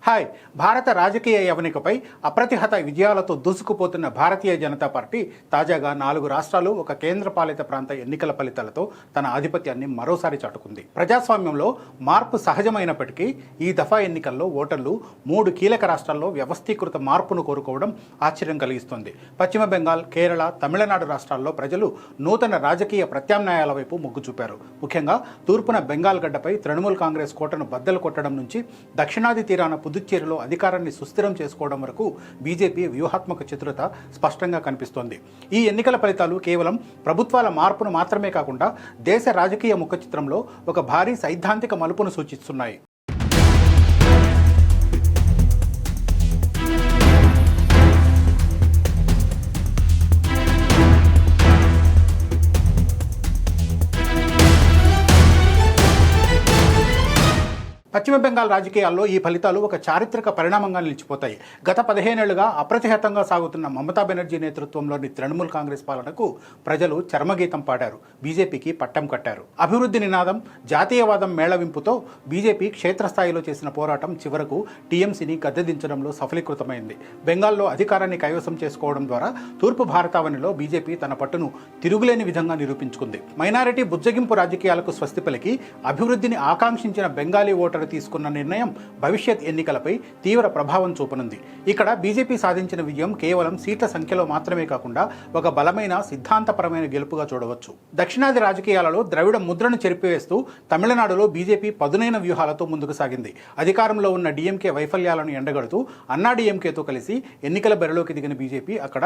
Hi. భారత రాజకీయ యవనికపై అప్రతిహత విజయాలతో దూసుకుపోతున్న భారతీయ జనతా పార్టీ తాజాగా 4 రాష్ట్రాలు ఒక కేంద్రపాలిత ప్రాంత ఎన్నికల ఫలితాలతో తన ఆధిపత్యాన్ని మరోసారి చాటుకుంది. ప్రజాస్వామ్యంలో మార్పు సహజమైనప్పటికీ ఈ దఫా ఎన్నికల్లో ఓటర్లు 3 కీలక రాష్ట్రాల్లో వ్యవస్థీకృత మార్పును కోరుకోవడం ఆశ్చర్యం కలిగిస్తోంది. పశ్చిమ బెంగాల్, కేరళ, తమిళనాడు రాష్ట్రాల్లో ప్రజలు నూతన రాజకీయ ప్రత్యామ్నాయాల వైపు మొగ్గు చూపారు. ముఖ్యంగా తూర్పున బెంగాల్ గడ్డపై తృణమూల్ కాంగ్రెస్ కోటను బద్దలు కొట్టడం నుంచి దక్షిణాది తీరాన పుదుచ్చేరిలో అధికారాన్ని సుస్థిరం చేసుకోవడం వరకు బీజేపీ వ్యూహాత్మక చతురత స్పష్టంగా కనిపిస్తోంది. ఈ ఎన్నికల ఫలితాలు కేవలం ప్రభుత్వాల మార్పును మాత్రమే కాకుండా దేశ రాజకీయ ముఖ చిత్రంలో ఒక భారీ సైద్ధాంతిక మలుపును సూచిస్తున్నాయి. పశ్చిమ బెంగాల్ రాజకీయాల్లో ఈ ఫలితాలు ఒక చారిత్రక పరిణామంగా నిలిచిపోతాయి. గత 15 ఏళ్లుగా అప్రతిహతంగా సాగుతున్న మమతా బెనర్జీ నేతృత్వంలోని తృణమూల్ కాంగ్రెస్ పాలనకు ప్రజలు చర్మగీతం పాడారు. బీజేపీకి పట్టం కట్టారు. అభివృద్ధి నినాదం, జాతీయవాదం మేళవింపుతో బీజేపీ క్షేత్రస్థాయిలో చేసిన పోరాటం చివరకు టీఎంసీని గద్దెదించడంలో సఫలీకృతమైంది. బెంగాల్లో అధికారాన్ని కైవసం చేసుకోవడం ద్వారా తూర్పు భారతావనిలో బీజేపీ తన పట్టును తిరుగులేని విధంగా నిరూపించుకుంది. మైనారిటీ బుజ్జగింపు రాజకీయాలకు స్వస్తి పలికి అభివృద్ధిని ఆకాంక్షించిన బెంగాలీ ఓటరు తీసుకున్న నిర్ణయం భవిష్యత్ ఎన్నికలపై తీవ్ర ప్రభావం చూపనుంది. ఇక్కడ బీజేపీ సాధించిన విజయం కేవలం సీట్ల సంఖ్యలో మాత్రమే కాకుండా ఒక బలమైన సిద్ధాంతపరమైన గెలుపుగా చూడవచ్చు. దక్షిణాది రాజకీయాలలో ద్రవిడ ముద్రను చెరిపివేస్తూ తమిళనాడులో బీజేపీ పదునైన వ్యూహాలతో ముందుకు సాగింది. అధికారంలో ఉన్న డీఎంకే వైఫల్యాలను ఎండగడుతూ అన్నా డీఎంకేతో కలిసి ఎన్నికల బరిలోకి దిగిన బీజేపీ అక్కడ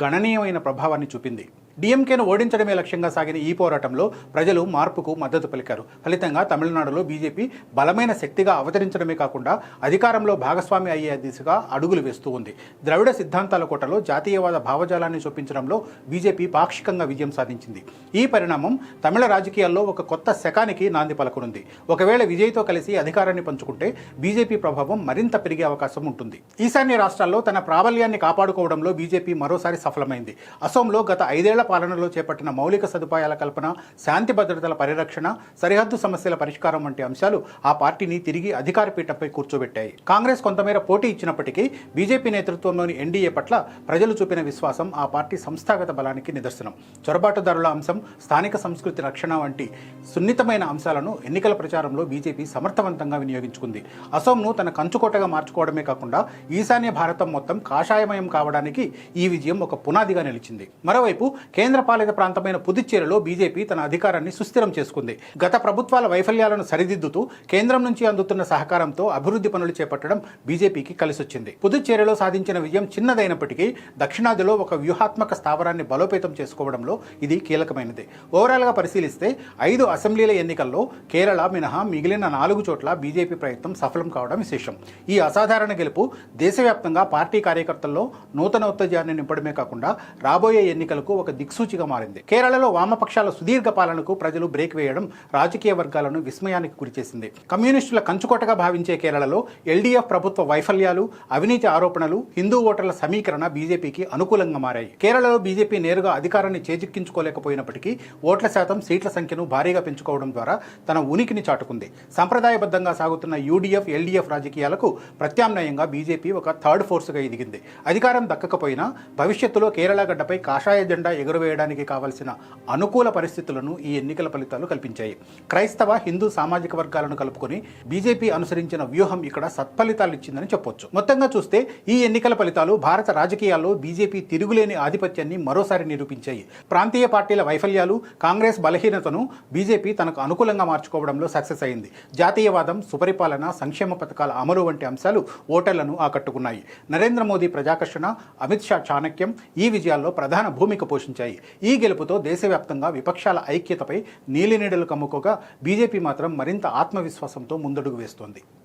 గణనీయమైన ప్రభావాన్ని చూపింది. డీఎంకేను ఓడించడమే లక్ష్యంగా సాగిన ఈ పోరాటంలో ప్రజలు మార్పుకు మద్దతు పలికారు. ఫలితంగా తమిళనాడులో బీజేపీ బలమైన శక్తిగా అవతరించడమే కాకుండా అధికారంలో భాగస్వామి అయ్యే దిశగా అడుగులు వేస్తూ ఉంది. ద్రవిడ సిద్ధాంతాల కోటలో జాతీయవాద భావజాలాన్ని చూపించడంలో బీజేపీ పాక్షికంగా విజయం సాధించింది. ఈ పరిణామం తమిళ రాజకీయాల్లో ఒక కొత్త శకానికి నాంది పలకనుంది. ఒకవేళ విజయ్తో కలిసి అధికారాన్ని పంచుకుంటే బీజేపీ ప్రభావం మరింత పెరిగే అవకాశం ఉంటుంది. ఈశాన్య రాష్ట్రాల్లో తన ప్రాబల్యాన్ని కాపాడుకోవడంలో బీజేపీ మరోసారి సఫలమైంది. అసోంలో గత 5 ఏళ్ల పాలనలో చేపట్టిన మౌలిక సదుపాయాల కల్పన, శాంతి భద్రతల పరిరక్షణ, సరిహద్దు సమస్యల పరిష్కారం వంటి అంశాలు ఆ పార్టీని తిరిగి అధికార పీఠంపై కూర్చోబెట్టాయి. కాంగ్రెస్ కొంతమేర పోటీ ఇచ్చినప్పటికీ బీజేపీ నేతృత్వంలోని ఎన్డీఏ పట్ల ప్రజలు చూపిన విశ్వాసం ఆ పార్టీ సంస్థాగత బలానికి నిదర్శనం. చొరబాటుదారుల అంశం, స్థానిక సంస్కృతి రక్షణ వంటి సున్నితమైన అంశాలను ఎన్నికల ప్రచారంలో బీజేపీ సమర్థవంతంగా వినియోగించుకుంది. అసోంను తన కంచుకోటగా మార్చుకోవడమే కాకుండా ఈశాన్య భారతం మొత్తం కాషాయమయం కావడానికి ఈ విజయం ఒక పునాదిగా నిలిచింది. మరోవైపు కేంద్రపాలిత ప్రాంతమైన పుదుచ్చేరిలో బీజేపీ తన అధికారాన్ని సుస్థిరం చేసుకుంది. గత ప్రభుత్వాల వైఫల్యాలను సరిదిద్దుతూ కేంద్రం నుంచి అందుతున్న సహకారంతో అభివృద్ధి పనులు చేపట్టడం బీజేపీకి కలిసొచ్చింది. పుదుచ్చేరిలో సాధించిన విజయం చిన్నదైనప్పటికీ దక్షిణాదిలో ఒక వ్యూహాత్మక స్థావరాన్ని బలోపేతం చేసుకోవడంలో ఇది కీలకమైనది. ఓవరాల్గా పరిశీలిస్తే 5 అసెంబ్లీల ఎన్నికల్లో కేరళ మినహా మిగిలిన 4 చోట్ల బీజేపీ ప్రయత్నం సఫలం కావడం విశేషం. ఈ అసాధారణ గెలుపు దేశవ్యాప్తంగా పార్టీ కార్యకర్తల్లో నూతన ఉత్తేజాన్ని నింపడమే కాకుండా రాబోయే ఎన్నికలకు ఒక దిక్సూచిగా మారింది. కేరళలో వామపక్షాల సుదీర్ఘ పాలనకు ప్రజలు బ్రేక్ వేయడం రాజకీయ వర్గాలను విస్మయానికి గురిచేసింది. కమ్యూనిస్టుల కంచుకోటగా భావించే కేరళలో ఎల్డీఎఫ్ ప్రభుత్వ వైఫల్యాలు, అవినీతి ఆరోపణలు, హిందూ ఓటర్ల సమీకరణ బీజేపీకి అనుకూలంగా మారాయి. కేరళలో బీజేపీ నేరుగా అధికారాన్ని చేజిక్కించుకోలేకపోయినప్పటికీ ఓట్ల శాతం, సీట్ల సంఖ్యను భారీగా పెంచుకోవడం ద్వారా తన ఉనికిని చాటుకుంది. సంప్రదాయబద్ధంగా సాగుతున్న యూడీఎఫ్, ఎల్డీఎఫ్ రాజకీయాలకు ప్రత్యామ్నాయంగా బీజేపీ ఒక థర్డ్ ఫోర్స్గా ఎదిగింది. అధికారం దక్కకపోయినా భవిష్యత్తులో కేరళ గడ్డపై కాషాయ జెండా ఎగురవేయడానికి కావలసిన అనుకూల పరిస్థితులను ఈ ఎన్నికల ఫలితాలు కల్పించాయి. క్రైస్తవ, హిందూ సామాజిక వర్గాలను కలుపుకొని బీజేపీ అనుసరించిన వ్యూహం ఇక్కడ సత్ఫలితాలు ఇచ్చిందని చెప్పొచ్చు. మొత్తంగా చూస్తే ఈ ఎన్నికల ఫలితాలు భారత రాజకీయాల్లో బీజేపీ తిరుగులేని ఆధిపత్యాన్ని మరోసారి నిరూపించాయి. ప్రాంతీయ పార్టీల వైఫల్యాలు, కాంగ్రెస్ బలహీనతను బీజేపీ తనకు అనుకూలంగా మార్చుకోవడంలో సక్సెస్ అయింది. జాతీయవాదం, సుపరిపాలన, సంక్షేమ పథకాల అమలు వంటి అంశాలు ఓటర్లను ఆకట్టుకున్నాయి. నరేంద్ర మోదీ ప్రజాకర్షణ, అమిత్ షా చాణక్యం ఈ విజయాల్లో ప్రధాన భూమిక పోషించాయి. ఈ గెలుపుతో దేశవ్యాప్తంగా విపక్షాల ఐక్యతపై నీలినీడలు కమ్ముకోగా బీజేపీ మాత్రం మరింత ఆత్మవిశ్వాసంతో ముందడుగు వేస్తోంది.